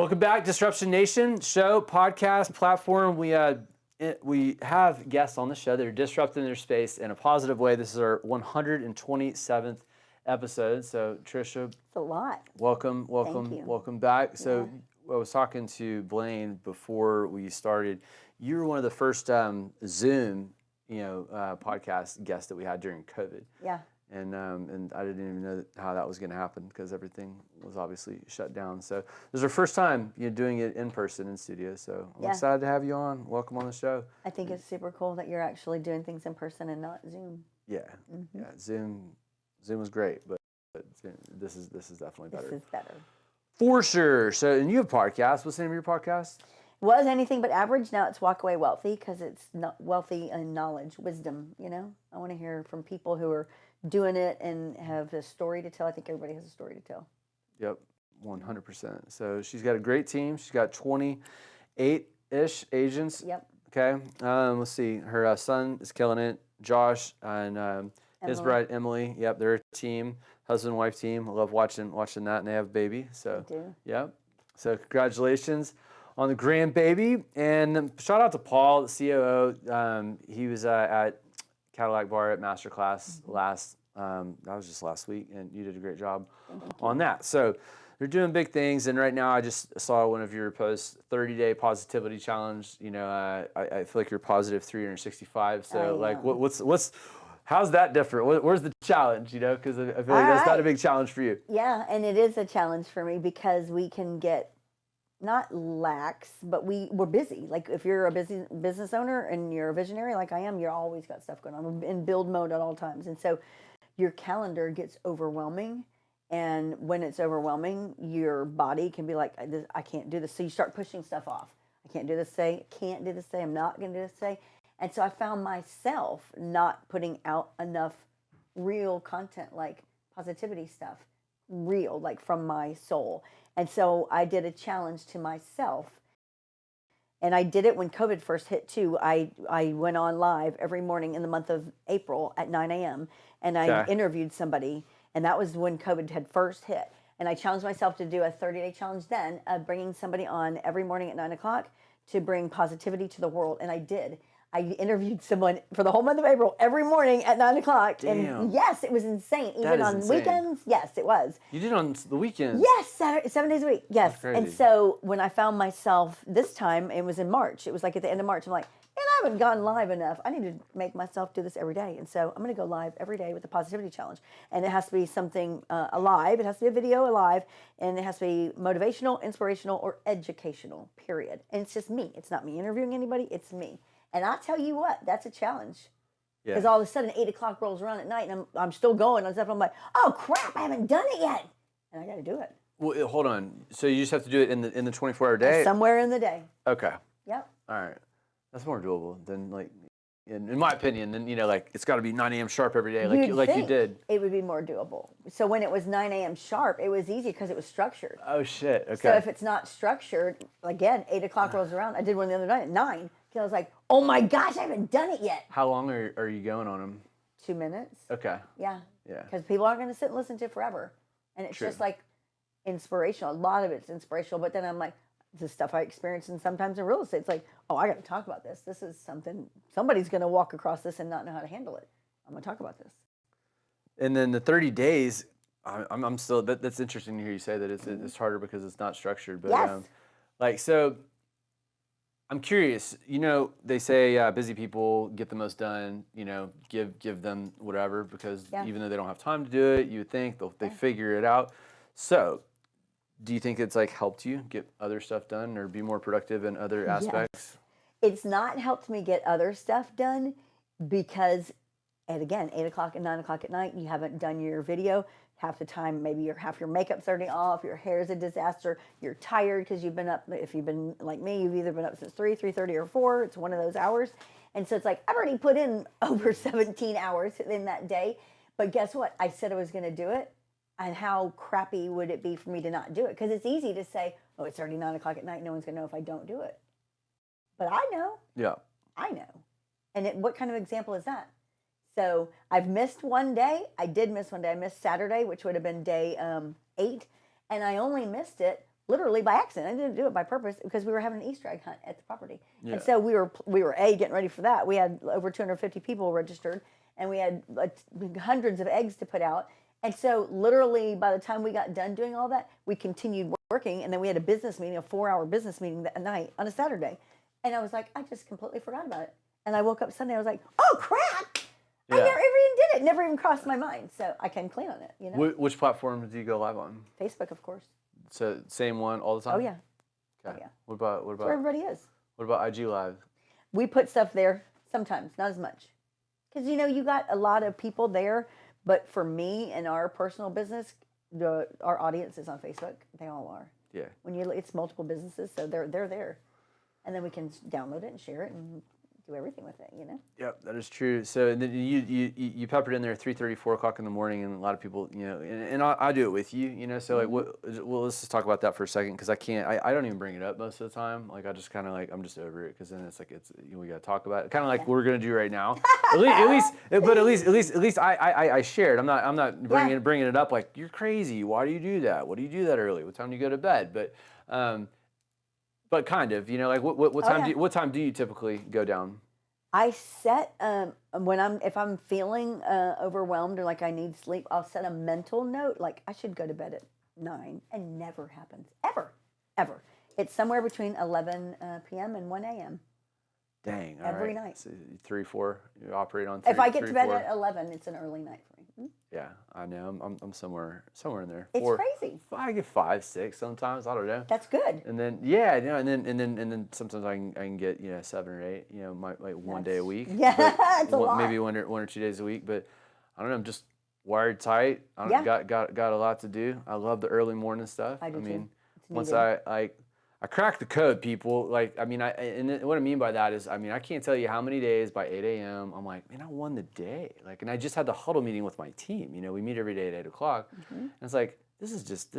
Welcome back, Disruption Nation show, podcast, platform. We have guests on the show that are disrupting their space in a positive way. This is our 127th episode. So, Tricia, it's a lot. Welcome back. So, I was talking to Blaine before we started. You were one of the first Zoom, podcast guests that we had during COVID. Yeah. And I didn't even know how that was going to happen because everything was obviously shut down. So this is our first time doing it in person in studio. So I'm excited to have you on. Welcome on the show. I think it's super cool that you're actually doing things in person and not Zoom. Yeah, Zoom was great, but this is definitely better. This is better for sure. So, and you have podcasts. What's the name of your podcast? Was anything but average. Now it's Walk Away Wealthy because it's not wealthy in knowledge, wisdom. I want to hear from people who are doing it and have a story to tell. I think everybody has a story to tell. Yep, 100%. So she's got a great team. She's got 28-ish agents. Yep. Okay. Let's see. Her son is killing it. Josh and his bride Emily. Yep, they're a team, husband-wife team. I love watching that, and they have a baby. So they do. Yep. So congratulations on the grandbaby, and shout out to Paul, the COO. He was at Cadillac Bar at Masterclass that was just last week, and you did a great job on that. So they're doing big things, and right now I just saw one of your posts, 30-day positivity challenge. I feel like you're positive 365. So how's that different? Where's the challenge? Because I feel like that's not a big challenge for you. Yeah, and it is a challenge for me because we can get not lax, but we're busy. Like if you're a busy business owner and you're a visionary like I am, you're always got stuff going on. We're in build mode at all times. And so your calendar gets overwhelming. And when it's overwhelming, your body can be like, I can't do this. So you start pushing stuff off. I can't do this today. Can't do this today. I'm not going to do this today. And so I found myself not putting out enough real content, like positivity stuff, real, like from my soul. And so I did a challenge to myself, and I did it when COVID first hit too. I went on live every morning in the month of April at 9 a.m. and I interviewed somebody, and that was when COVID had first hit. And I challenged myself to do a 30-day challenge then, bringing somebody on every morning at 9 o'clock to bring positivity to the world, and I did. I interviewed someone for the whole month of April every morning at 9 o'clock. Damn. And yes, it was insane. Even on insane. Weekends, yes, it was. You did it on the weekends? Yes, 7 days a week. Yes. That's crazy. And so when I found myself this time, it was in March. It was like at the end of March. I'm like, man, I haven't gone live enough. I need to make myself do this every day. And so I'm going to go live every day with the positivity challenge. And it has to be something alive. It has to be a video alive. And it has to be motivational, inspirational, or educational, period. And it's just me. It's not me interviewing anybody. It's me. And I tell you what, that's a challenge. Because all of a sudden 8 o'clock rolls around at night and I'm still going on stuff. I'm like, oh crap, I haven't done it yet. And I got to do it. Well, hold on. So you just have to do it in the 24-hour day? Somewhere in the day. Okay. Yep. All right. That's more doable than in my opinion, than it's got to be 9 a.m. sharp every day, like you did. It would be more doable. So when it was 9 a.m. sharp, it was easy because it was structured. Oh shit. Okay. So if it's not structured, again, 8 o'clock rolls around. I did one the other night at 9. I was like, oh my gosh, I haven't done it yet. How long are you going on them? 2 minutes. Okay. Yeah. Yeah. Because people aren't going to sit and listen to it forever. And it's just like inspirational. A lot of it's inspirational. But then I'm like, this stuff I experience and sometimes in real estate. It's like, oh, I got to talk about this. This is something, somebody's going to walk across this and not know how to handle it. I'm going to talk about this. And then the 30 days, I'm still, that's interesting to hear you say that it's harder because it's not structured. But yes. So I'm curious, they say busy people get the most done, give them whatever, because even though they don't have time to do it, you would think they figure it out. So do you think it's helped you get other stuff done or be more productive in other aspects? Yes. It's not helped me get other stuff done because, and again, 8 o'clock and 9 o'clock at night, you haven't done your video. Half the time, maybe half your makeup's already off, your hair's a disaster, you're tired because you've been up, if you've been like me, you've either been up since 3:30 or 4, it's one of those hours. And so it's like, I've already put in over 17 hours in that day, but guess what? I said I was gonna do it, and how crappy would it be for me to not do it? Because it's easy to say, oh, it's already 9 o'clock at night, no one's gonna know if I don't do it. But I know. Yeah. I know. And what kind of example is that? So I've missed one day. I did miss one day. I missed Saturday, which would have been day 8. And I only missed it literally by accident. I didn't do it by purpose because we were having an Easter egg hunt at the property. Yeah. And so we were getting ready for that. We had over 250 people registered, and we had like hundreds of eggs to put out. And so literally by the time we got done doing all that, we continued working, and then we had a business meeting, a 4-hour business meeting that night on a Saturday. And I was like, I just completely forgot about it. And I woke up Sunday, I was like, oh crap! I never even did it. Never even crossed my mind. So I came clean on it. You know. Which platform do you go live on? Facebook, of course. So same one all the time? Oh yeah. Okay. Oh yeah. What about That's where everybody is. What about IG Live? We put stuff there sometimes, not as much. Because, you know, you got a lot of people there. But for me and our personal business, our audience is on Facebook. They all are. Yeah. It's multiple businesses, so they're there. And then we can download it and share it and do everything with it, you know? Yep, that is true. So and then you peppered in there 3:30, 4 o'clock in the morning, and a lot of people, you know, and I do it with you, you know. So like, well, let's just talk about that for a second, because I don't even bring it up most of the time. Like I just kind of like I'm just over it, because then it's like we got to talk about it, kind of like we're gonna do right now. at least I shared. I'm not bringing it up like you're crazy. Why do you do that? What do you do that early? What time do you go to bed? But kind of, you know, like what time what time do you typically go down? I set if I'm feeling overwhelmed or like I need sleep, I'll set a mental note like I should go to bed at 9, and never happens ever. It's somewhere between 11 p.m. and 1 a.m. Dang, every night. So 3, 4, you operate on 3. If I get to bed 4. at 11, it's an early night for me. Yeah, I know. I'm somewhere in there. It's 4, crazy. I get 5, 6 sometimes. I don't know. That's good. And then and then sometimes I can get 7 or 8. You know, like one day a week. Yeah, it's a lot. Maybe one or 2 days a week. But I don't know. I'm just wired tight. Got a lot to do. I love the early morning stuff. I do mean, too. once I cracked the code, people. Like, I mean, what I mean by that is, I mean, I can't tell you how many days by 8 a.m. I'm like, man, I won the day. Like, and I just had the huddle meeting with my team. You know, we meet every day at 8 o'clock. And it's like, this is just,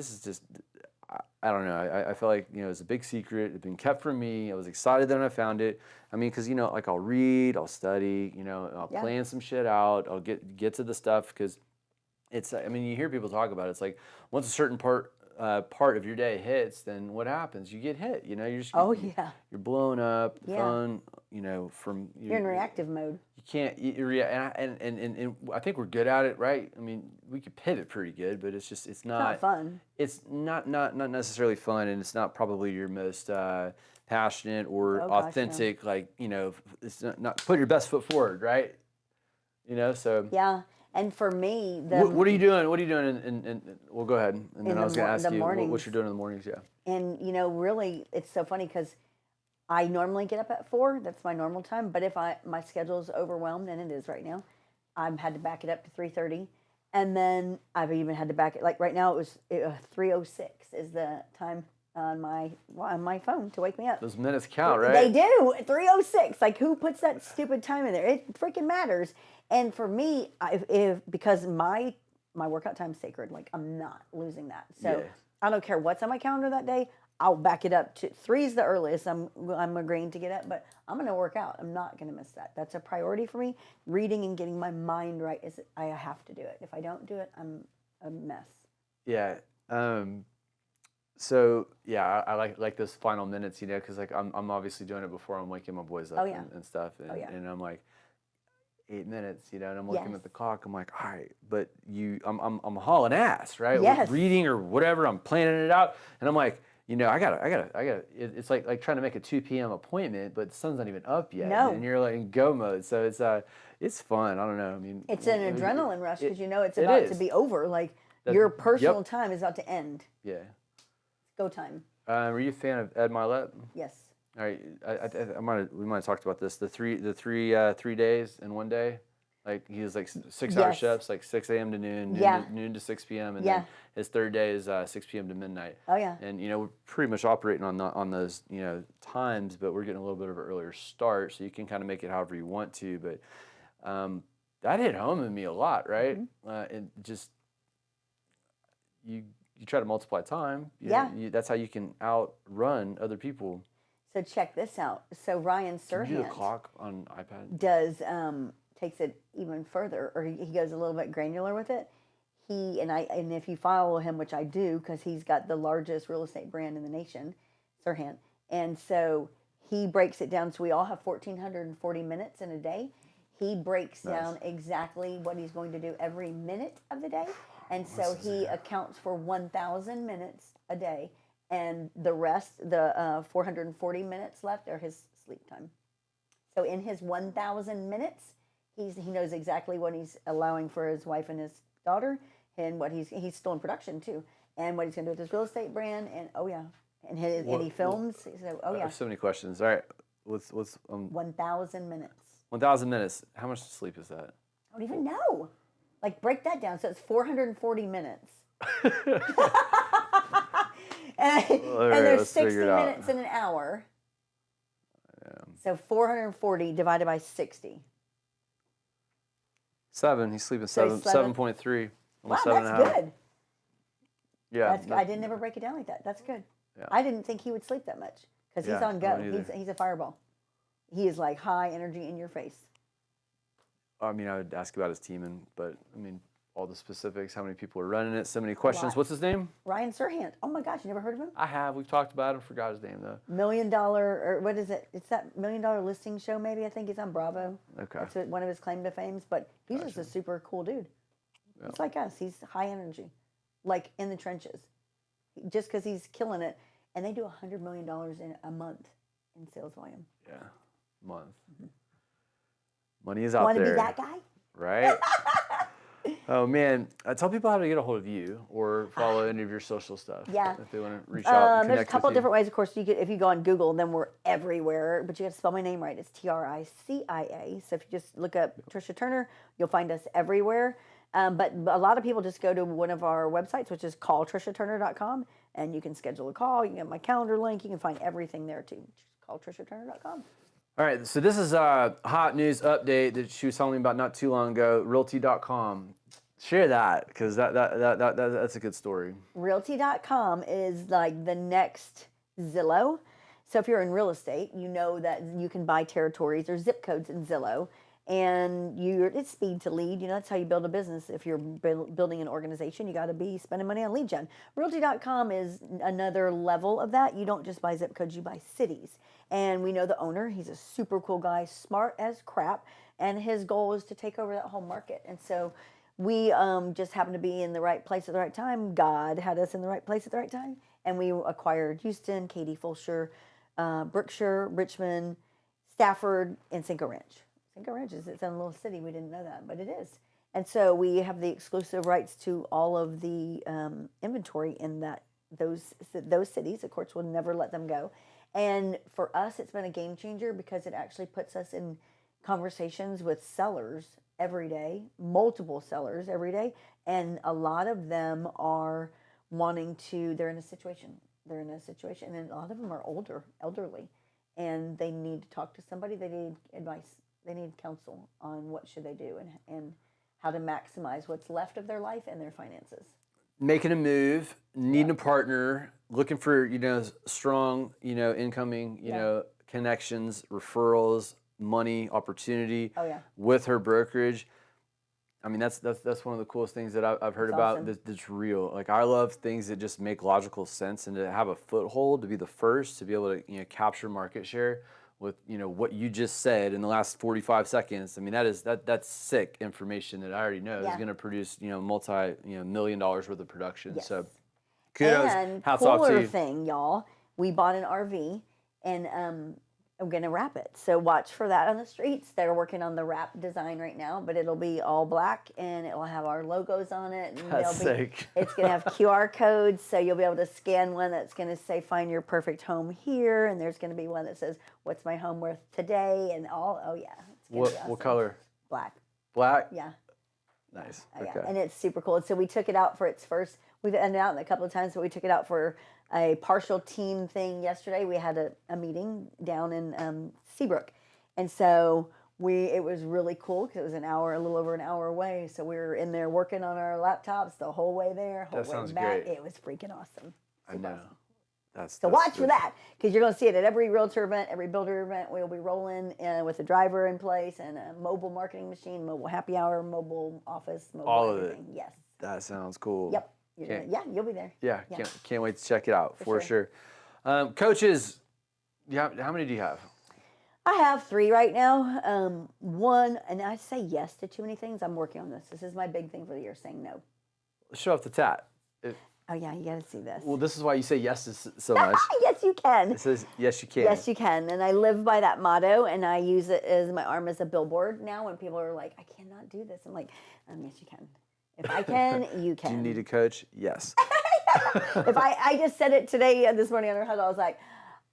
I don't know. I felt like, you know, it's a big secret. It had been kept from me. I was excited that I found it. I mean, because, you know, like I'll read, I'll study, you know, I'll plan some shit out. I'll get to the stuff, because it's, I mean, you hear people talk about it. It's like once a certain part of your day hits, then what happens? You get hit. You know, you're just you're blown up. The phone, you know, you're in reactive mode. You can't. And I think we're good at it, right? I mean, we could pivot pretty good, but it's not fun. It's not necessarily fun, and it's not probably your most passionate or authentic. Gosh, no. Like, you know, it's not put your best foot forward, right? You know, so yeah. And for me, what are you doing? What are you doing? And well, go ahead. And then I was going to ask you what you're doing in the mornings. Yeah. And you know, really, it's so funny because I normally get up at 4. That's my normal time. But if my schedule is overwhelmed, and it is right now, I've had to back it up to 3:30, and then I've even had to back it. Like right now, it was 3:06 is the time on my phone to wake me up. Those minutes count, right? They do. 3:06. Like, who puts that stupid time in there? It freaking matters. And for me, because my workout time is sacred. Like, I'm not losing that. So I don't care what's on my calendar that day. I'll back it up to 3 is the earliest I'm agreeing to get up, but I'm going to work out. I'm not going to miss that. That's a priority for me. Reading and getting my mind right I have to do it. If I don't do it, I'm a mess. Yeah. So yeah, I like those final minutes, you know, because like I'm obviously doing it before I'm waking my boys up and stuff, and I'm like 8 minutes, you know, and I'm looking at the clock. I'm like, all right, but I'm hauling ass, right? Yes. Reading or whatever, I'm planning it out, and I'm like, you know, I gotta. It's like trying to make a 2 p.m. appointment, but the sun's not even up yet, and you're like in go mode. So it's fun. I don't know. I mean, it's an adrenaline rush because you know it's about to be over. Like your personal time is about to end. Yeah. Go time. Were you a fan of Ed Milet? Yes. All right, we might have talked about this. The three days in one day, like he was like 6-hour shifts, like 6 a.m. to noon, noon to 6 p.m. and then his third day is 6 p.m. to midnight. Oh yeah. And you know we're pretty much operating on those times, but we're getting a little bit of an earlier start, so you can kind of make it however you want to. But that hit home in me a lot, right? And just you try to multiply time. That's how you can outrun other people. So check this out. So Ryan Serhant do the clock on iPad. Does takes it even further, or he goes a little bit granular with it. and if you follow him, which I do, because he's got the largest real estate brand in the nation, Sirhan, and so he breaks it down. So we all have 1,440 minutes in a day. He breaks down exactly what he's going to do every minute of the day, and so he accounts for 1,000 minutes a day, and the rest, the 440 minutes left, are his sleep time. So in his 1,000 minutes, he knows exactly what he's allowing for his wife and his daughter, and what he's still in production too, and what he's going to do with his real estate brand, and and he films. So I have so many questions. All right, what's 1,000 minutes. 1,000 minutes. How much sleep is that? I don't even know. Like, break that down. So it's 440 minutes. and there's 60 minutes in an hour. Yeah. So 440 divided by 60. 7. He's sleeping 7.3. Wow, that's good. Yeah. I didn't ever break it down like that. That's good. Yeah. I didn't think he would sleep that much because he's on go. He's a fireball. He is like high energy in your face. I mean, I would ask about his team, but I mean, all the specifics, how many people are running it, so many questions. What's his name? Ryan Serhant. Oh my gosh, you never heard of him? I have. We've talked about him. Forgot his name though. $1 Million, or what is it? It's that $1 Million Listing Show. Maybe I think he's on Bravo. Okay. That's one of his claim to fames. But he's just a super cool dude. Yeah. It's like us. He's high energy, like in the trenches. Just because he's killing it, and they do $100 million in a month in sales volume. Yeah, month. Mm-hmm. Money is out there. Want to be that guy? Right? Oh, man. Tell people how to get a hold of you or follow any of your social stuff. Yeah. If they want to reach out and there's a couple with different ways. Of course, if you go on Google, then we're everywhere. But you got to spell my name right. It's Tricia. So if you just look up Tricia Turner, you'll find us everywhere. But a lot of people just go to one of our websites, which is calltriciaturner.com, and you can schedule a call. You can get my calendar link. You can find everything there, too. Just calltriciaturner.com. All right, so this is a hot news update that she was telling me about not too long ago, realty.com. Share that, because that's a good story. Realty.com is like the next Zillow. So if you're in real estate, you know that you can buy territories or zip codes in Zillow. And it's speed to lead. You know, that's how you build a business. If you're building an organization, you got to be spending money on lead gen. Realty.com is another level of that. You don't just buy zip codes, you buy cities. And we know the owner. He's a super cool guy, smart as crap. And his goal is to take over that whole market. And so we just happened to be in the right place at the right time. God had us in the right place at the right time. And we acquired Houston, Katy, Fulshire, Brookshire, Richmond, Stafford, and Cinco Ranch. Cinco Ranch is its own little city. We didn't know that, but it is. And so we have the exclusive rights to all of the inventory in those cities. Of course, we'll never let them go. And for us, it's been a game changer because it actually puts us in conversations with sellers every day, multiple sellers every day. And a lot of them are they're in a situation, and a lot of them are elderly, and they need to talk to somebody. They need advice. They need counsel on what should they do and how to maximize what's left of their life and their finances. Making a move, needing a partner, looking for, strong, incoming, connections, referrals, money, opportunity with her brokerage. I mean, that's one of the coolest things that I've heard about. Awesome. That's real. Like, I love things that just make logical sense, and to have a foothold, to be the first to be able to capture market share with what you just said in the last 45 seconds. I mean, that's sick information that I already know is going to produce multi $1 million worth of production. Yes. So kudos, and hats off to you. Thing, y'all, we bought an RV and I'm gonna wrap it. So watch for that on the streets. They're working on the wrap design right now, but it'll be all black and it will have our logos on it. And that's sick. It's gonna have QR codes, so you'll be able to scan one that's gonna say "Find your perfect home here," and there's gonna be one that says "What's my home worth today?" and all. Oh yeah. What color? Black. Black. Yeah. Nice. Okay. Yeah. And it's super cool. So we took it out for its first. We've ended out a couple of times, but we took it out for a partial team thing yesterday. We had a meeting down in Seabrook, and so it was really cool because it was a little over an hour away. So we were in there working on our laptops the whole way there, whole way back. Great. It was freaking awesome. I know. That's watch for that, because you're going to see it at every realtor event, every builder event. We'll be rolling with a driver in place and a mobile marketing machine, mobile happy hour, mobile office, mobile all everything. Of it. Yes. That sounds cool. Yep. Yeah, you'll be there. Yeah, Yeah. can't wait to check it out for sure. sure. Coaches, how many do you have? I have 3 right now. One, and I say yes to too many things. I'm working on this. This is my big thing for the year, saying no. Show off the tat. Oh yeah, you got to see this. Well, this is why you say yes to so much. Yes, you can. It says yes, you can. Yes, you can. And I live by that motto, and I use it as my arm as a billboard now when people are like, I cannot do this. I'm like, yes, you can. If I can, you can. Do you need a coach? Yes. If I just said it today, this morning on our huddle, I was like,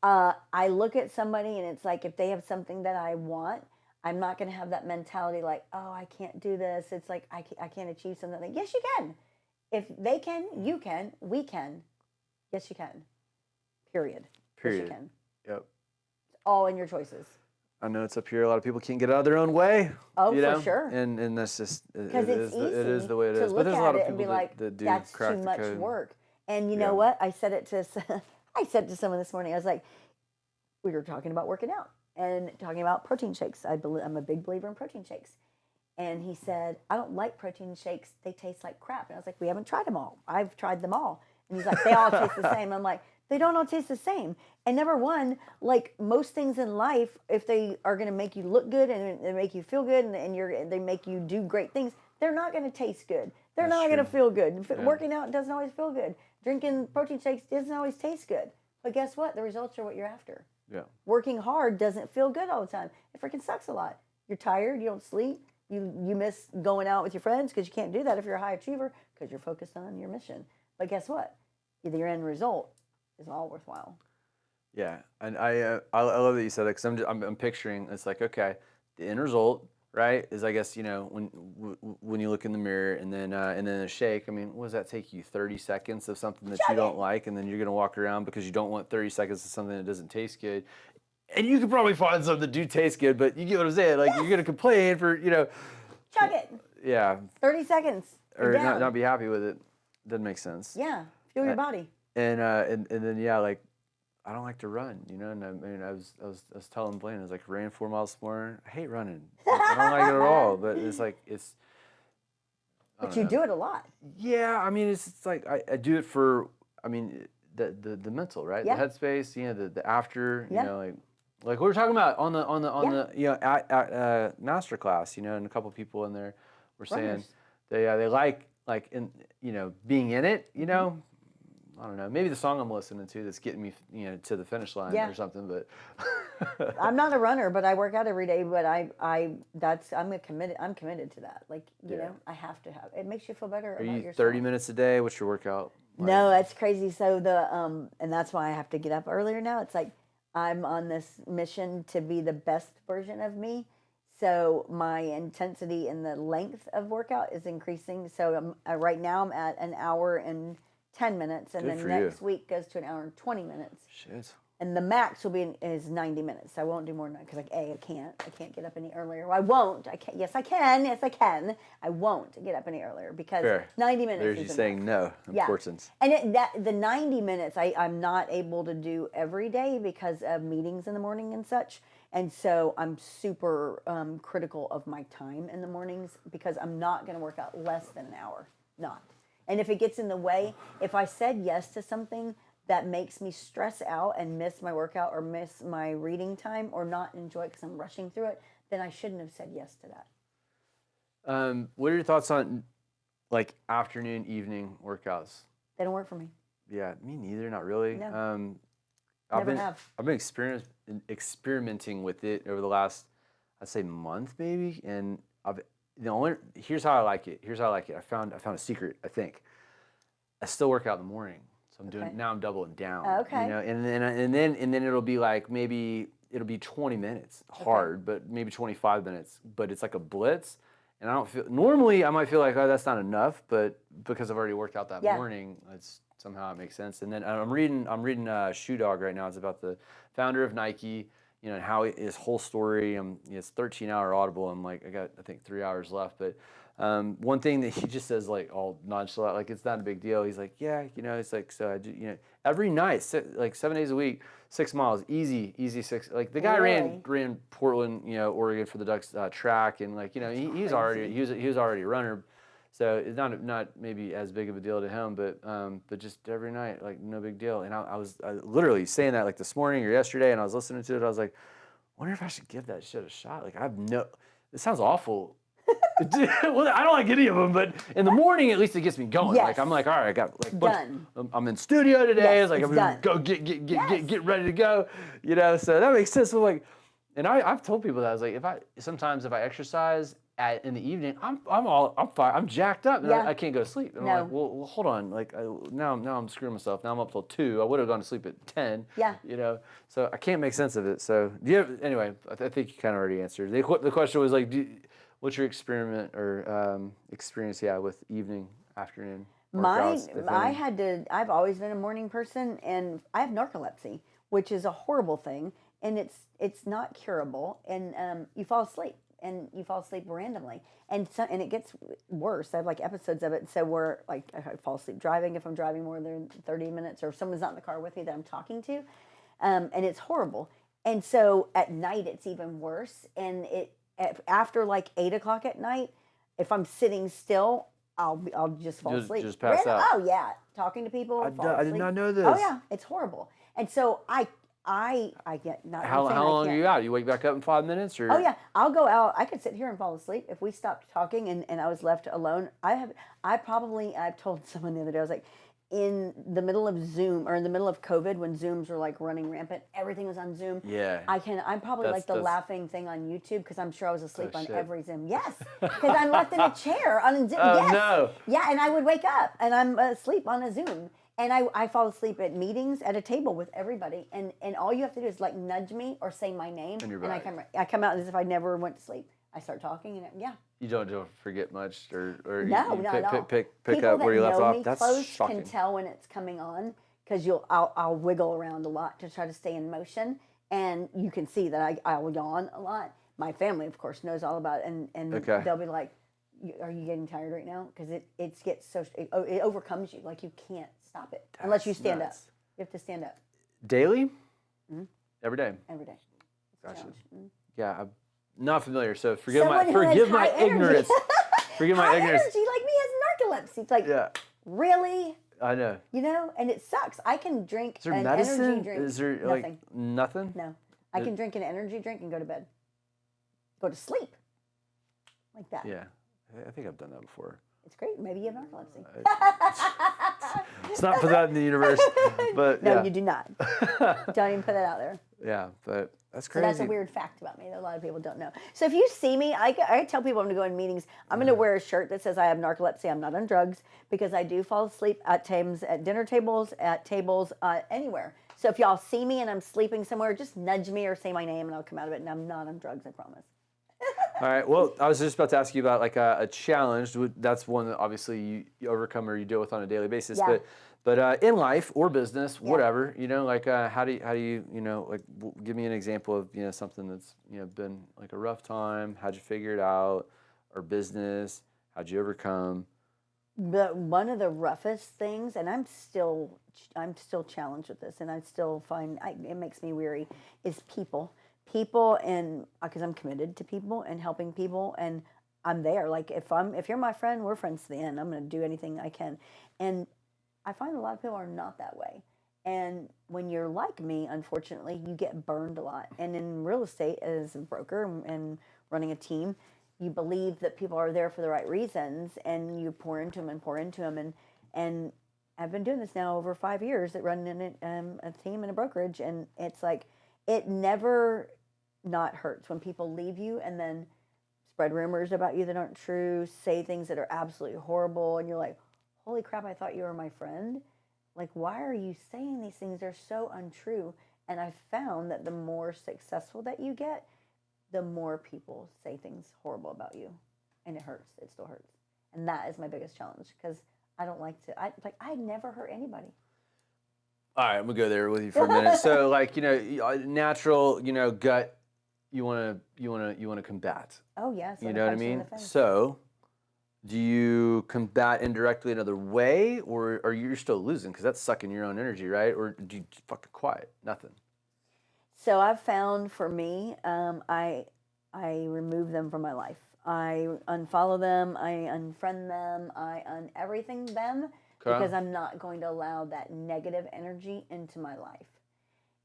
I look at somebody, and it's like, if they have something that I want, I'm not going to have that mentality like, oh, I can't do this. It's like, I can't achieve something. Like, yes, you can. If they can, you can, we can. Yes, you can. Period. Yes, you can. Yep. It's all in your choices. I know it's up here. A lot of people can't get out of their own way. Oh, you know? for sure. And that's just Because it's easy it is the way it to is. look But there's a lot at of it and people be like, that do that's crack too the much code. work. And you know what? I said it to someone this morning. I was like, we were talking about working out and talking about protein shakes. I'm a big believer in protein shakes. And he said, I don't like protein shakes. They taste like crap. And I was like, we haven't tried them all. I've tried them all. And he's like, they all taste the same. I'm like, they don't all taste the same. And number one, like most things in life, if they are going to make you look good and they make you feel good and they make you do great things, they're not going to taste good. They're not going to feel good. Yeah. Working out doesn't always feel good. Drinking protein shakes doesn't always taste good. But guess what? The results are what you're after. Yeah. Working hard doesn't feel good all the time. It freaking sucks a lot. You're tired. You don't sleep. You miss going out with your friends because you can't do that if you're a high achiever because you're focused on your mission. But guess what? Your end result is all worthwhile. Yeah, and I love that you said that because I'm picturing it's like, okay, the end result, right, is I guess when you look in the mirror and then a shake. I mean, what does that take you? 30 seconds of something that you don't like, and then you're gonna walk around because you don't want 30 seconds of something that doesn't taste good. And you could probably find something that do taste good, but you get what I'm saying. Like you're gonna complain for chug it. Yeah. 30 seconons. Or not be happy with it. Doesn't make sense. Yeah. Feel your body. And then like I don't like to run, and I mean I was telling Blaine, I was like, ran 4 miles this morning. I hate running. I don't like it at all. But it's like But you do it a lot. Yeah, I mean it's like I do it for the mental, right? Yeah. The headspace, the after, like we were talking about on the at master class, and a couple people in there were saying they like in being in it, I don't know, maybe the song I'm listening to that's getting me to the finish line or something, but I'm not a runner, but I work out every day, but I'm committed to that. Like, I have to have it. Makes you feel better. Are about you yourself. 30 minutes a day? What's your workout like? No, that's crazy. So and that's why I have to get up earlier now. It's like I'm on this mission to be the best version of me. So my intensity and the length of workout is increasing. So right now I'm at an hour and 10 minutes, and then next week goes to an hour and 20 minutes. Shit. And the max will be is 90 minutes. So I won't do more than that because I can't get up any earlier. Well, I won't. I can't. Yes, I can. I won't get up any earlier because 90 minutes. There's you saying no. Importance. And the 90 minutes I'm not able to do every day because of meetings in the morning and such. And so I'm super critical of my time in the mornings because I'm not going to work out less than an hour. Not. And if it gets in the way, if I said yes to something that makes me stress out and miss my workout or miss my reading time or not enjoy it because I'm rushing through it, then I shouldn't have said yes to that. What are your thoughts on like afternoon, evening workouts? They don't work for me. Yeah, me neither. Not really. No. I've been experimenting with it over the last, I'd say, month maybe, and here's how I like it. I found a secret. I think I still work out in the morning, so I'm doing now. I'm doubling down. Okay. And then it'll be like maybe it'll be 20 minutes hard, but maybe 25 minutes. But it's like a blitz, and I don't feel. Normally, I might feel like, oh, that's not enough, but because I've already worked out that morning, it's somehow it makes sense. And then I'm reading Shoe Dog right now. It's about the founder of Nike. And how his whole story, it's 13-hour Audible. I'm like, I think 3 hours left. But one thing that he just says, like all nonchalant, like it's not a big deal. He's like, it's like, so I do, every night, like 7 days a week, 6 miles, easy 6. Like the guy ran Portland, Oregon for the Ducks track, and like, he was already a runner. So it's not maybe as big of a deal to him, but just every night, like no big deal. And I was literally saying that like this morning or yesterday, and I was listening to it. I was like, I wonder if I should give that shit a shot. Like it sounds awful. Well, I don't like any of them, but in the morning at least it gets me going. Yes. Like I'm like, all right, I got like Done. I'm in studio today. Yes, It's like it's I'm gonna done. go get ready to go. So that makes sense. I'm like, and I've told people that I was like, sometimes if I exercise in the evening, I'm fine. I'm jacked up and Yeah. I can't go to sleep. And No. I'm like, well, hold on. Like now I'm screwing myself. Now I'm up till 2. I would have gone to sleep at 10. Yeah. So I can't make sense of it. So anyway, I think you kind of already answered. The question was like, what's your experiment or experience? Yeah, with evening, afternoon workouts. I've always been a morning person, and I have narcolepsy, which is a horrible thing, and it's not curable, and you fall asleep. And you fall asleep randomly, and it gets worse. I have like episodes of it. So where like I fall asleep driving if I'm driving more than 30 minutes, or if someone's not in the car with me that I'm talking to, and it's horrible. And so at night it's even worse. And after like 8 o'clock at night, if I'm sitting still, I'll just fall asleep. Just pass out. Oh yeah, talking to people. I did not know this. Oh yeah, it's horrible. And so I get not. How long are you out? You wake back up in 5 minutes, or? Oh yeah, I'll go out. I could sit here and fall asleep if we stopped talking and I was left alone. I've told someone the other day, I was like, in the middle of Zoom or in the middle of COVID when Zooms were like running rampant, everything was on Zoom. Yeah. I'm probably like the laughing thing on YouTube because I'm sure I was asleep on shit. every Zoom. Yes, because I'm left in a chair on a Zoom. Oh yes. no. Yeah, and I would wake up and I'm asleep on a Zoom. And I fall asleep at meetings at a table with everybody, and all you have to do is like nudge me or say my name, And you're I come out as if I never went to sleep. I start talking, and yeah. You don't forget much, or No, you not at all. pick People up where you left that know off. me That's close shocking. can tell when it's coming on because I'll wiggle around a lot to try to stay in motion, and you can see that I'll yawn a lot. My family, of course, knows all about it, and Okay. they'll be like, "Are you getting tired right now?" Because it gets it overcomes you, like you can't stop it unless you stand up. You have to stand up Daily? Every day. every day. Gotcha. Challenge. Yeah, I'm not familiar, so forgive Someone my who has forgive my high energy. ignorance. Forgive my High ignorance. energy like me has narcolepsy. It's like, Yeah, really? I know. And it sucks. I can drink Is there an medicine? energy drink. Is there Nothing. like nothing? No. I can drink an energy drink and go to bed. Go to sleep. Like that. Yeah, I think I've done that before. It's great. Maybe you have narcolepsy. Let's not put that in the universe, but No, yeah. you do not. Don't even put that out there. Yeah, but that's So crazy. that's a weird fact about me that a lot of people don't know. So if you see me, I tell people I'm going to go in meetings, I'm going to wear a shirt that says I have narcolepsy, I'm not on drugs, because I do fall asleep at times at dinner tables, anywhere. So if y'all see me and I'm sleeping somewhere, just nudge me or say my name and I'll come out of it. And I'm not on drugs, I promise. All right. Well, I was just about to ask you about like a challenge. That's one that obviously you overcome or you deal with on a daily basis. Yeah. But in life or business, whatever, like how do you like give me an example of something that's been like a rough time. How'd you figure it out? Or business? How'd you overcome? One of the roughest things, and I'm still challenged with this, and I still find it makes me weary, is people, and because I'm committed to people and helping people, and I'm there. Like if you're my friend, we're friends to the end. I'm going to do anything I can, and I find a lot of people are not that way. And when you're like me, unfortunately, you get burned a lot. And in real estate, as a broker and running a team, you believe that people are there for the right reasons, and you pour into them. And I've been doing this now over 5 years at running a team and a brokerage, and it's like it never not hurts when people leave you and then spread rumors about you that aren't true, say things that are absolutely horrible, and you're like, holy crap, I thought you were my friend. Like, why are you saying these things? They're so untrue. And I've found that the more successful that you get, the more people say things horrible about you. And it hurts. It still hurts. And that is my biggest challenge, because I don't like to, I never hurt anybody. All right, I'm gonna go there with you for a minute. So, like, natural, gut, you wanna combat. Oh yeah. You know what I mean? So, do you combat indirectly another way, or are you still losing because that's sucking your own energy, right? Or do you fucking quiet? Nothing. So I've found for me, I remove them from my life. I unfollow them, I unfriend them, I everything them because I'm not going to allow that negative energy into my life.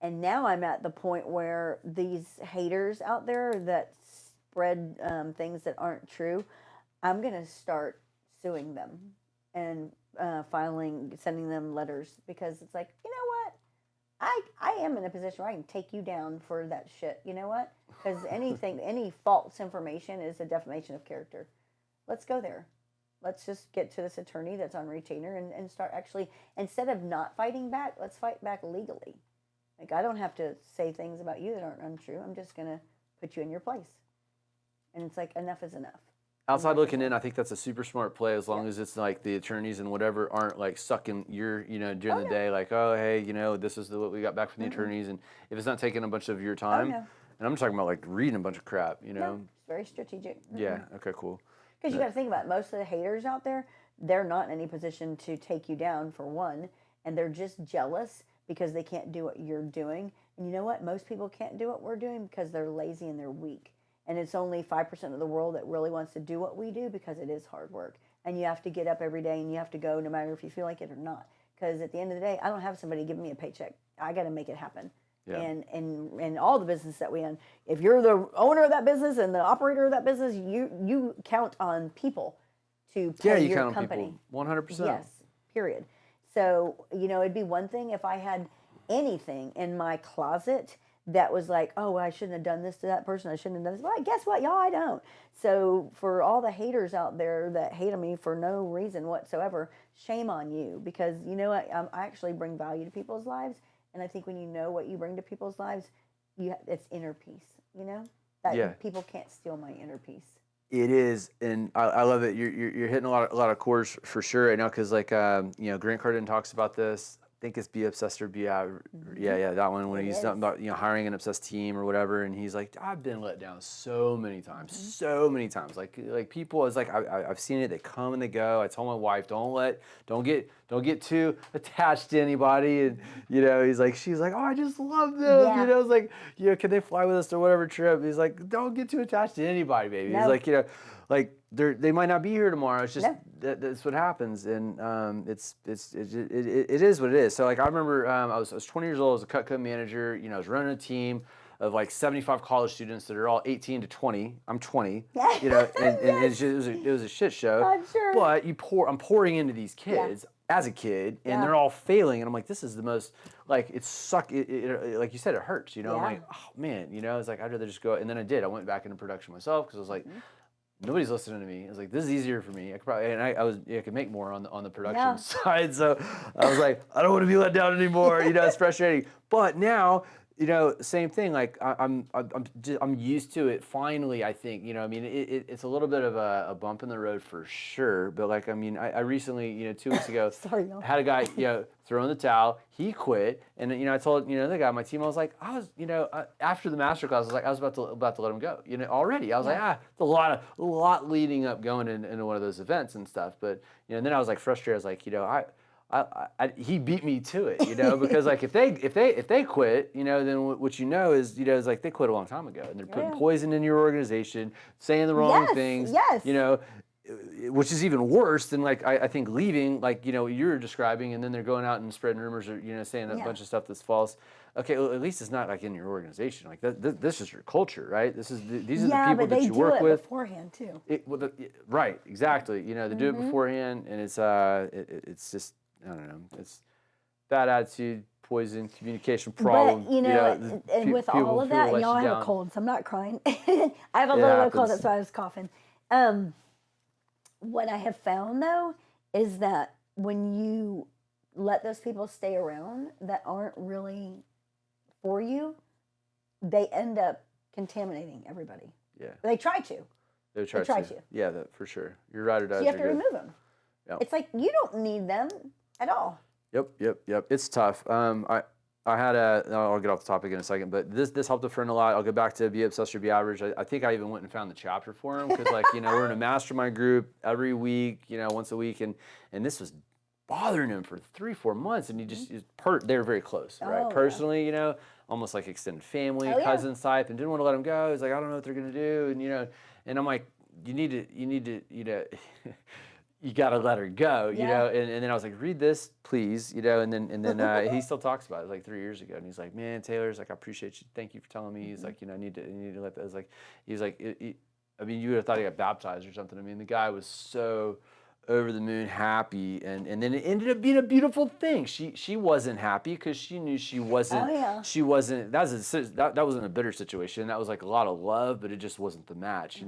And now I'm at the point where these haters out there that spread things that aren't true, I'm going to start suing them and sending them letters because it's like, you know what? I am in a position where I can take you down for that shit. You know what? Because any false information is a defamation of character. Let's go there. Let's just get to this attorney that's on retainer and start actually, instead of not fighting back, let's fight back legally. Like, I don't have to say things about you that aren't untrue. I'm just going to put you in your place. And it's like, enough is enough. Outside looking in, I think that's a super smart play as long as it's like the attorneys and whatever aren't like sucking your, during the day, like, oh, hey, this is what we got back from the attorneys. And if it's not taking a bunch of your time, and I'm talking about like reading a bunch of crap, No, it's very strategic. Yeah, okay, cool. Because you got to think about it, most of the haters out there, they're not in any position to take you down for one, and they're just jealous because they can't do what you're doing. And you know what? Most people can't do what we're doing because they're lazy and they're weak. And it's only 5% of the world that really wants to do what we do because it is hard work. And you have to get up every day and you have to go no matter if you feel like it or not. Because at the end of the day, I don't have somebody giving me a paycheck. I got to make it happen. Yeah. And all the business that we own, if you're the owner of that business and the operator of that business, you count on people to pay your count company. On people. 100%. Yes, period. So, it'd be one thing if I had anything in my closet that was like, oh, I shouldn't have done this to that person. I shouldn't have done this. Well, guess what, y'all? I don't. So for all the haters out there that hate on me for no reason whatsoever, shame on you. Because you know what? I actually bring value to people's lives. And I think when you know what you bring to people's lives, it's inner peace, That people can't steal my inner peace. It is, and I love it. You're hitting a lot of chords for sure right now because like Grant Cardone talks about this. I think it's Be Obsessed or Be Out. Yeah, that one when he's talking about hiring an obsessed team or whatever, and he's like, I've been let down so many times, Like people, it's like I've seen it. They come and they go. I told my wife, don't get too attached to anybody, and she's like, oh, I just love them. Yeah. It's like, can they fly with us to whatever trip? He's like, don't get too attached to anybody, baby. No. He's like, they might not be here tomorrow. It's just that's what happens, and it is what it is. So like I remember I was 20 years old. I was a cut manager. I was running a team of like 75 college students that are all 18 to 20. I'm 20. And it was a shit show. I'm sure. But I'm pouring into these kids as a kid, and they're all failing, and I'm like, this is the most like it like you said, it hurts. I'm like, oh man, it's like I'd rather just go. And then I did. I went back into production myself because I was like. Nobody's listening to me. I was like, this is easier for me. I could probably, and I could make more on the production side. So I was like, I don't want to be let down anymore. It's frustrating. But now, same thing. Like I'm used to it. Finally, I think. It's a little bit of a bump in the road for sure. But like, I recently, 2 weeks ago, had a guy, throw in the towel. He quit, and I told the guy on my team, I was like, after the master class, I was about to let him go. Already, I was like, it's a lot leading up going into one of those events and stuff. But and then I was like frustrated. I was like, he beat me to it, because like if they quit, then what is is like they quit a long time ago, and they're putting poison in your organization, saying the wrong things, which is even worse than like I think leaving, like you're describing, and then they're going out and spreading rumors or saying a bunch of stuff that's false. Okay, well, at least it's not like in your organization. Like this is your culture, right? These are the people that you work with. Yeah, but they do it beforehand too. Right, exactly. They do it beforehand, and it's just. I don't know. It's bad attitude, poison, communication problem. But, and with all of that, y'all have a cold, so I'm not crying. I have a little bit of cold, that's why I was coughing. What I have found, though, is that when you let those people stay around that aren't really for you, they end up contaminating everybody. Yeah. They try to. They try to. Yeah, for sure. You're right or die. So you have to remove them. Yep. It's like you don't need them at all. Yep. It's tough. I had I'll get off the topic in a second, but this helped a friend a lot. I'll go back to Be Obsessed or Be Average. I think I even went and found the chapter for him because like, we're in a mastermind group every week, once a week. And this was bothering him for 3-4 months. And they were very close, right? Personally, almost like extended family, cousins type, and didn't want to let him go. He's like, I don't know what they're going to do. And I'm like, you need to, you got to let her go, Yeah. and then I was like, read this, please, and then he still talks about it like 3 years ago, and he's like, man, Taylor's like, I appreciate you, thank you for telling me. He's like, I need to let that. I was like, he was like, I mean, you would have thought he got baptized or something. I mean, the guy was so over the moon happy, and then it ended up being a beautiful thing. She wasn't happy because she knew she wasn't. Oh, yeah. She wasn't. That wasn't a bitter situation. That was like a lot of love, but it just wasn't the match,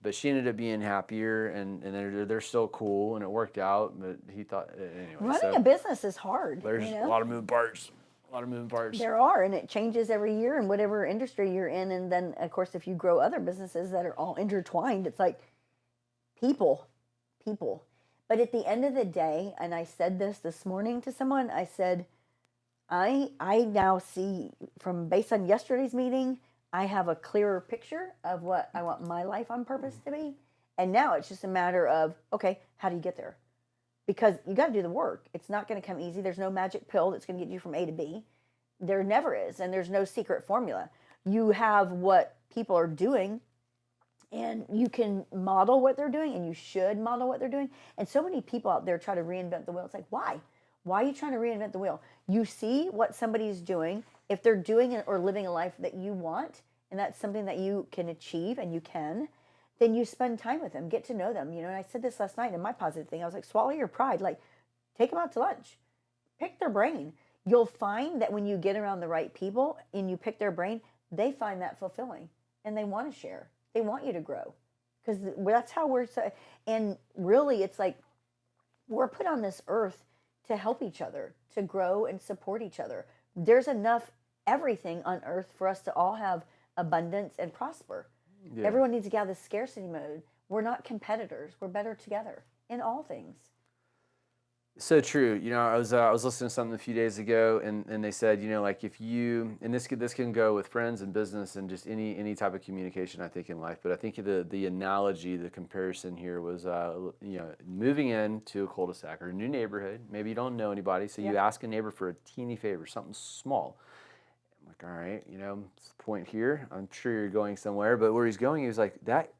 But she ended up being happier, and they're still cool, and it worked out. But he thought anyway. Running a business is hard. There's a lot of moving parts. A lot of moving parts. There are, and it changes every year in whatever industry you're in. And then, of course, if you grow other businesses that are all intertwined, it's like people. But at the end of the day, and I said this morning to someone, I said, I now see from based on yesterday's meeting, I have a clearer picture of what I want my life on purpose to be. And now it's just a matter of, okay, how do you get there? Because you got to do the work. It's not going to come easy. There's no magic pill that's going to get you from A to B. There never is. And there's no secret formula. You have what people are doing, and you can model what they're doing, and you should model what they're doing. And so many people out there try to reinvent the wheel. It's like, why? Why are you trying to reinvent the wheel? You see what somebody's doing. If they're doing it or living a life that you want, and that's something that you can achieve, and you can, then you spend time with them, get to know them. And I said this last night in my positive thing. I was like, swallow your pride. Like, take them out to lunch. Pick their brain. You'll find that when you get around the right people and you pick their brain, they find that fulfilling. And they want to share. They want you to grow. Because that's how we're... And really, it's like, we're put on this earth to help each other, to grow and support each other. There's enough everything on earth for us to all have abundance and prosper. Yeah. Everyone needs to get out of this scarcity mode. We're not competitors. We're better together in all things. So true. I was listening to something a few days ago, and they said, like if you, and this can go with friends and business and just any type of communication, I think, in life. But I think the analogy, the comparison here was, moving into a cul-de-sac or a new neighborhood. Maybe you don't know anybody, so you ask a neighbor for a teeny favor, something small. Like, all right, it's the point here. I'm sure you're going somewhere, but where he's going, he was like that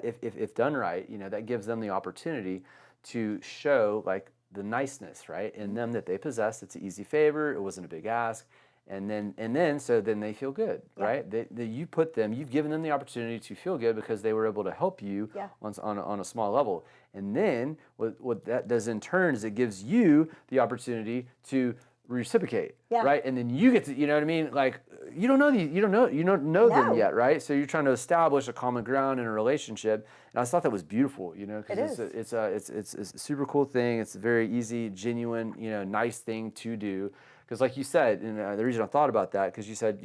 if done right, that gives them the opportunity to show like the niceness, right, in them that they possess. It's an easy favor. It wasn't a big ask, and then they feel good, right? You've given them the opportunity to feel good because they were able to help you on a small level, and then what that does in turn is it gives you the opportunity to reciprocate, right? And then you get to, what I mean? Like, you don't know them yet, right? So you're trying to establish a common ground in a relationship. And I just thought that was beautiful, because it's a super cool thing. It's a very easy, genuine, nice thing to do. Because like you said, and the reason I thought about that, because you said,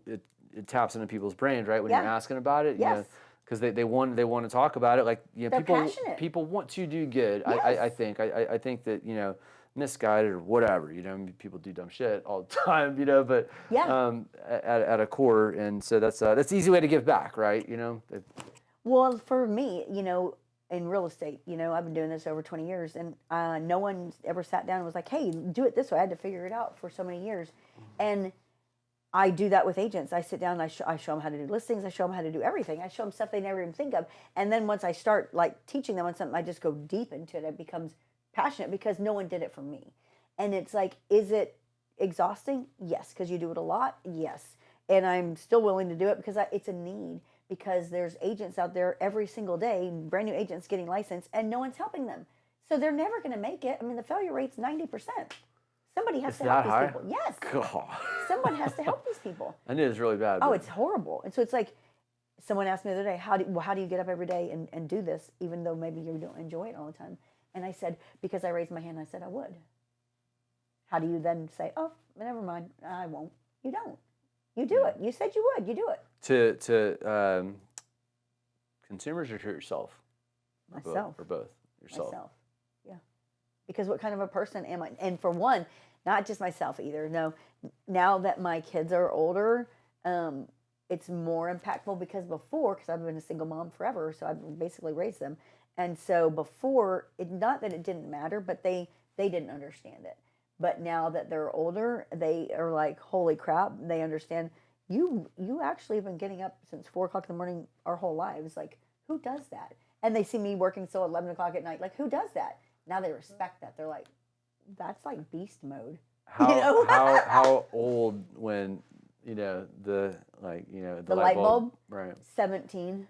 it taps into people's brains, right? When you're asking about it, because they want to talk about it. Like, people want to do good. I think that, misguided or whatever, people do dumb shit all the time, but at a core, and so that's the easy way to give back, right? Well, for me, in real estate, I've been doing this over 20 years, and no one ever sat down and was like, hey, do it this way. I had to figure it out for so many years. And I do that with agents. I sit down and I show them how to do listings. I show them how to do everything. I show them stuff they never even think of. And then once I start like teaching them on something, I just go deep into it. It becomes passionate because no one did it for me. And it's like, is it exhausting? Yes. Because you do it a lot? Yes. And I'm still willing to do it because it's a need, because there's agents out there every single day, brand new agents getting licensed, and no one's helping them. So they're never going to make it. I mean, the failure rate's 90%. Somebody has to help these people. Yes. God. Someone has to help these people. I knew it was really bad. Oh, it's horrible. And so it's like, someone asked me the other day, how do you get up every day and do this, even though maybe you don't enjoy it all the time? And I said, because I raised my hand, I said I would. How do you then say, oh, never mind, I won't? You don't. You do it. You said you would. You do it. To consumers or to yourself? Myself. Or both? Yourself. Myself. Yeah. Because what kind of a person am I? And for one, not just myself either. No, now that my kids are older, it's more impactful, because I've been a single mom forever, so I've basically raised them. And so before, not that it didn't matter, but they didn't understand it. But now that they're older, they are like, holy crap, they understand. You actually have been getting up since 4 o'clock in the morning our whole lives. Like, who does that? And they see me working till 11 o'clock at night. Like, who does that? Now they respect that. They're like, that's like beast mode. How old when the the light bulb? right? 17.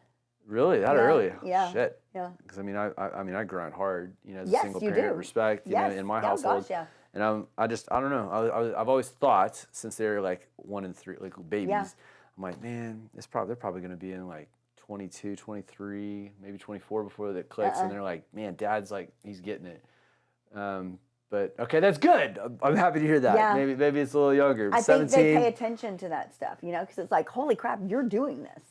Really? That early? Yeah. Shit. Yeah. Because I grind hard, as a Yes, single you parent, do. respect, Yes. in my Oh, household. gosh, yeah. And I don't know. I've always thought since they were like 1 and 3, like babies, Yeah. I'm like, man, they're probably going to be in like 22, 23, maybe 24 before that clicks, and they're like, man, Dad's like, he's getting it. But okay, that's good. I'm happy to hear that. Yeah. Maybe it's a little younger. I 17. think they pay attention to that stuff, because it's like, holy crap, you're doing this,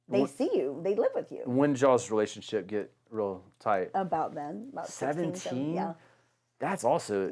They see you. They live with you. When did y'all's relationship get real tight? About then. About 16, 17? yeah. That's also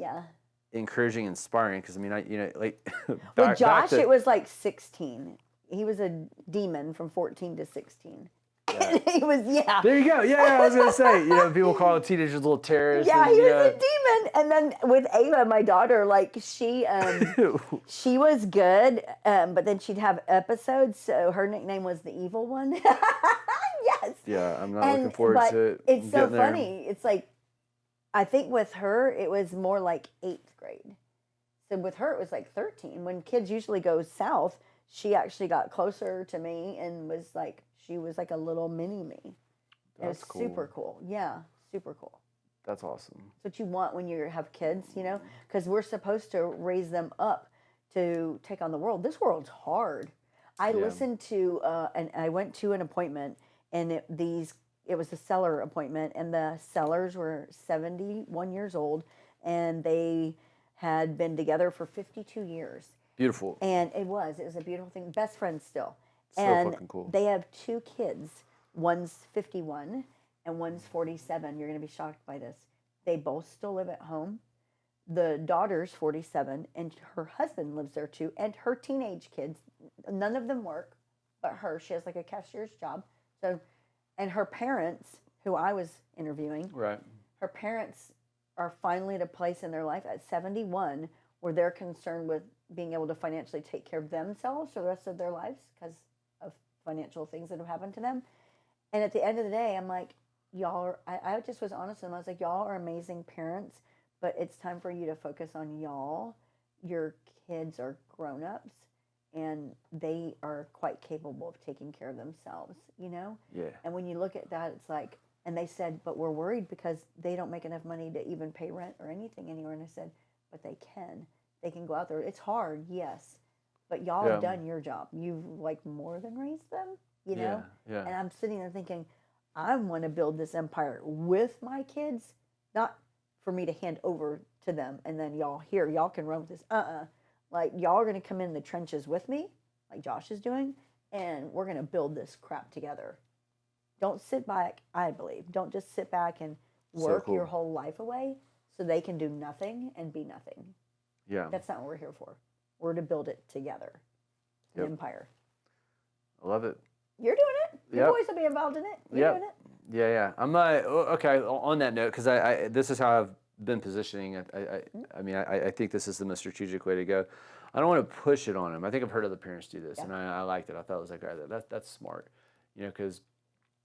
encouraging, inspiring, because With Josh, it was like 16. He was a demon from 14 to 16. Yeah. He was, There you go. Yeah, I was gonna say, people call teenagers little terrorists. Yeah, he was a demon. And then with Ava, my daughter, like she was good, but then she'd have episodes. So her nickname was the evil one. Yes. Yeah, I'm not looking forward to it. It's so funny. It's like, I think with her, it was more like 8th grade. So with her, it was like 13. When kids usually go south, she actually got closer to me and she was like a little mini me. It was cool. super cool. Yeah, super cool. That's awesome. That's what you want when you have kids, because we're supposed to raise them up to take on the world. This world's hard. I listened to, and I went to an appointment, and it was a seller appointment, and the sellers were 71 years old, and they had been together for 52 years. Beautiful. And it was a beautiful thing. Best friends still. So fucking cool. They have 2 kids. One's 51 and one's 47. You're going to be shocked by this. They both still live at home. The daughter's 47 and her husband lives there too. And her teenage kids, none of them work, but her, she has like a cashier's job. So, and her parents, who I was interviewing, right. Her parents are finally at a place in their life at 71 where they're concerned with being able to financially take care of themselves for the rest of their lives because of financial things that have happened to them. And at the end of the day, I'm like, I just was honest with them. I was like, y'all are amazing parents, but it's time for you to focus on y'all. Your kids are grown-ups, and they are quite capable of taking care of themselves, Yeah. And when you look at that, it's like, and they said, but we're worried because they don't make enough money to even pay rent or anything anywhere. And I said, but they can. They can go out there. It's hard, yes, but y'all have done your job. You've more than raised them, Yeah. And I'm sitting there thinking, I want to build this empire with my kids, not for me to hand over to them and then y'all can run with this. Like y'all are going to come in the trenches with me, like Josh is doing, and we're going to build this crap together. Don't sit back, I believe. Don't just sit back and work your whole life away so they can do nothing and be nothing. Yeah. That's not what we're here for. We're to build it together. An empire. I love it. You're doing it. Your boys will be involved in it. You're doing it. Yeah. I'm not, okay, on that note, because I this is how I've been positioning. I think this is the most strategic way to go. I don't want to push it on them. I think I've heard other parents do this, and I liked it. I thought it was like, all right, that's smart. Because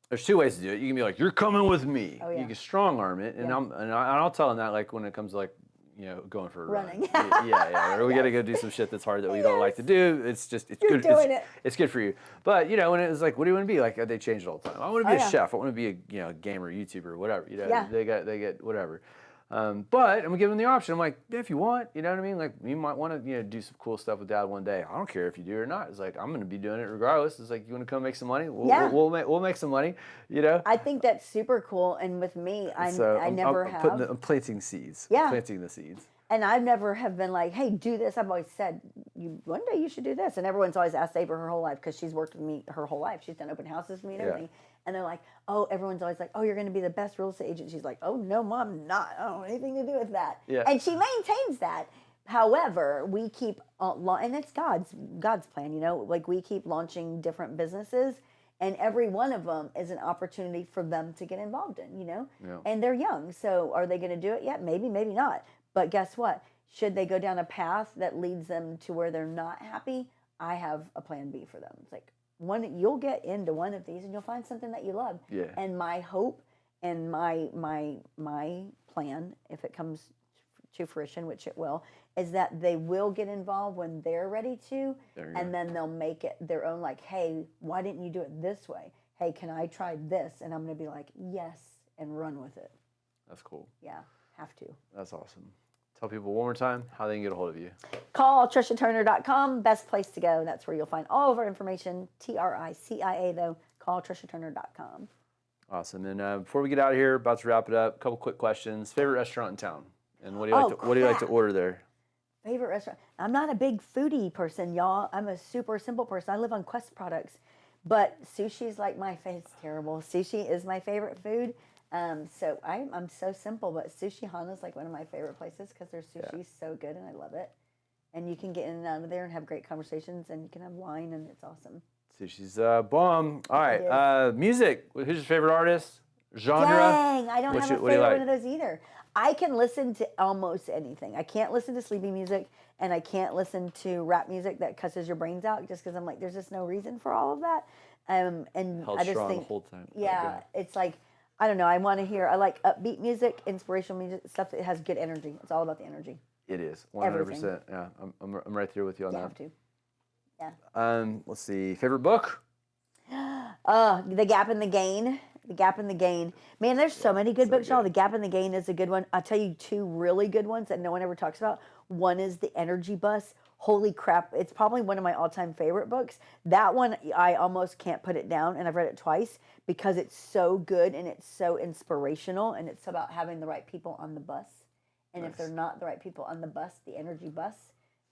there's 2 ways to do it. You can be like, you're coming with me. Oh, yeah. You can strong arm it, and I'll tell them that when it comes to going for a running. Or we got to go do some shit that's hard that we don't like to do. It's You're good. Doing it. It's good for you. But when it was like, what do you want to be? Like they change it all the time. I want to be a chef. I want to be a gamer, YouTuber, whatever. They get whatever. But I'm gonna give them the option. I'm like, if you want, you know what I mean? Like you might want to do some cool stuff with Dad one day. I don't care if you do or not. It's like I'm gonna be doing it regardless. It's like, you want to come make some money? We'll make some money. I think that's super cool. And with me, I never have. I'm planting seeds. Yeah. Planting the seeds. And I've never have been like, hey, do this. I've always said, one day you should do this. And everyone's always asked Ava her whole life because she's worked with me her whole life. She's done open houses for me and everything. And they're like, everyone's always like, you're going to be the best real estate agent. She's like, oh, no, Mom, not. I don't want anything to do with that. Yeah. And she maintains that. However, we keep, and it's God's plan, like we keep launching different businesses. And every one of them is an opportunity for them to get involved in, Yeah. And they're young. So are they going to do it yet? Maybe, maybe not. But guess what? Should they go down a path that leads them to where they're not happy, I have a plan B for them. It's like, you'll get into one of these and you'll find something that you love. Yeah. And my hope and my plan, if it comes to fruition, which it will, is that they will get involved when they're ready to, and then they'll make it their own. Like, hey, why didn't you do it this way? Hey, can I try this? And I'm going to be like, yes, and run with it. That's cool. Yeah, have to. That's awesome. Tell people one more time how they can get a hold of you. Call TriciaTurner.com. Best place to go. That's where you'll find all of our information. TRICIA, though. Call TriciaTurner.com. Awesome. And before we get out of here, about to wrap it up, a couple quick questions. Favorite restaurant in town? And what do you like to order there? Favorite restaurant? I'm not a big foodie person, y'all. I'm a super simple person. I live on Quest products. But sushi's like my favorite. It's terrible. Sushi is my favorite food. So I'm so simple, but Sushi Hana's like one of my favorite places because their sushi's so good and I love it. And you can get in and out of there and have great conversations and you can have wine and it's awesome. Sushi's bomb. All right, music. Who's your favorite artist? Genre? Dang, I don't have a favorite one of those either. I can listen to almost anything. I can't listen to sleepy music and I can't listen to rap music that cusses your brains out just because I'm like, there's just no reason for all of that. And Held I just strong think the whole time. Yeah, it's like, I don't know. I like upbeat music, inspirational music, stuff that has good energy. It's all about the energy. It is 100%. Yeah, I'm right there with you on that. You have to. Yeah. Let's see. Favorite book? The Gap and the Gain. The Gap and the Gain. Man, there's so many good books, y'all. The Gap and the Gain is a good one. I'll tell you two really good ones that no one ever talks about. One is The Energy Bus. Holy crap. It's probably one of my all-time favorite books. That one, I almost can't put it down, and I've read it twice because it's so good and it's so inspirational, and it's about having the right people on the bus. And if they're not the right people on the bus, the energy bus,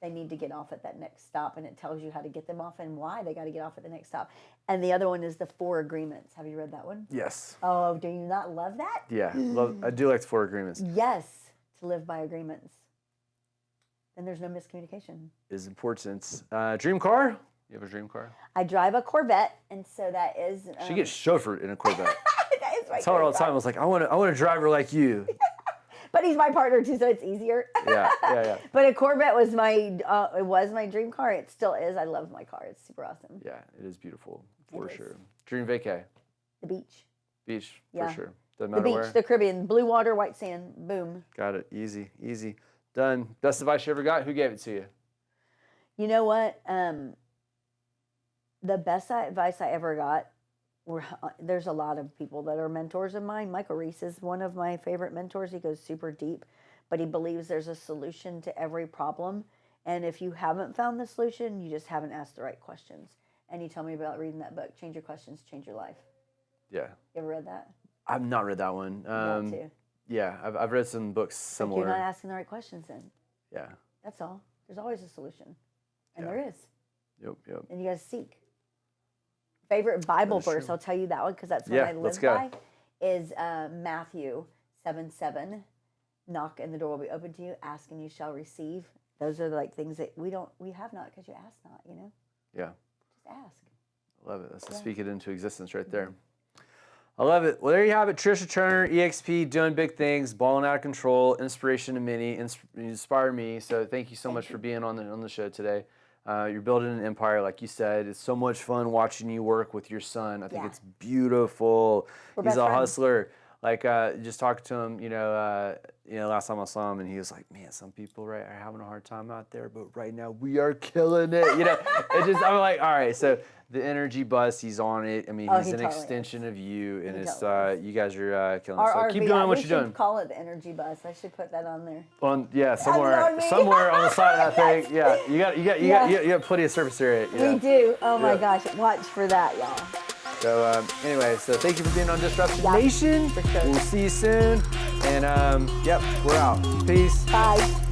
they need to get off at that next stop, and it tells you how to get them off and why they got to get off at the next stop. And the other one is The Four Agreements. Have you read that one? Yes. Oh, do you not love that? Yeah, I do like The Four Agreements. Yes, to live by agreements. Then there's no miscommunication. Is important. Dream car? You have a dream car? I drive a Corvette, and so that is. She gets chauffeured in a Corvette. That is my I tell her all the time. I was like, I want a driver like you. But he's my partner too, so it's easier. Yeah. But a Corvette was my dream car. It still is. I love my car. It's super awesome. Yeah, it is beautiful for sure. Dream vacay? The beach. Beach, Yeah. for sure. Doesn't The matter beach, where. the Caribbean, blue water, white sand. Boom. Got it. Easy. Done. Best advice you ever got? Who gave it to you? You know what? The best advice I ever got there's a lot of people that are mentors of mine. Michael Reese is one of my favorite mentors. He goes super deep, but he believes there's a solution to every problem. And if you haven't found the solution, you just haven't asked the right questions. And he told me about reading that book, Change Your Questions, Change Your Life. Yeah. You ever read that? I've not read that one. You want to. Yeah, I've read some books similar. You're not asking the right questions then. Yeah. That's all. There's always a solution. And there is. Yep. And you got to seek. Favorite Bible verse, I'll tell you that one because that's what I live by, is Matthew 7:7. Knock and the door will be open to you. Ask and you shall receive. Those are like things that we have not because you ask not, you know? Yeah. Just ask. I love it. That's speak it into existence right there. I love it. Well, there you have it. Tricia Turner, EXP, doing big things, balling out of control, inspiration to many, inspire me. So thank you so much for being on the show today. You're building an empire, like you said. It's so much fun watching you work with your son. I think it's beautiful. He's a hustler. Like just talking to him, last time I saw him, and he was like, "Man, some people are having a hard time out there, but right now we are killing it." I'm like, all right. So the energy bus, he's on it. I mean, he's an extension of you, and it's you guys are killing it. So keep doing what you're doing. Call it the energy bus. I should put that on there. Somewhere on the side of that thing. Yeah, you got plenty of surface area. We do. Oh my gosh, watch for that, y'all. So anyway, so thank you for being on Disruptive Nation. For sure. We'll see you soon. And we're out. Peace. Bye.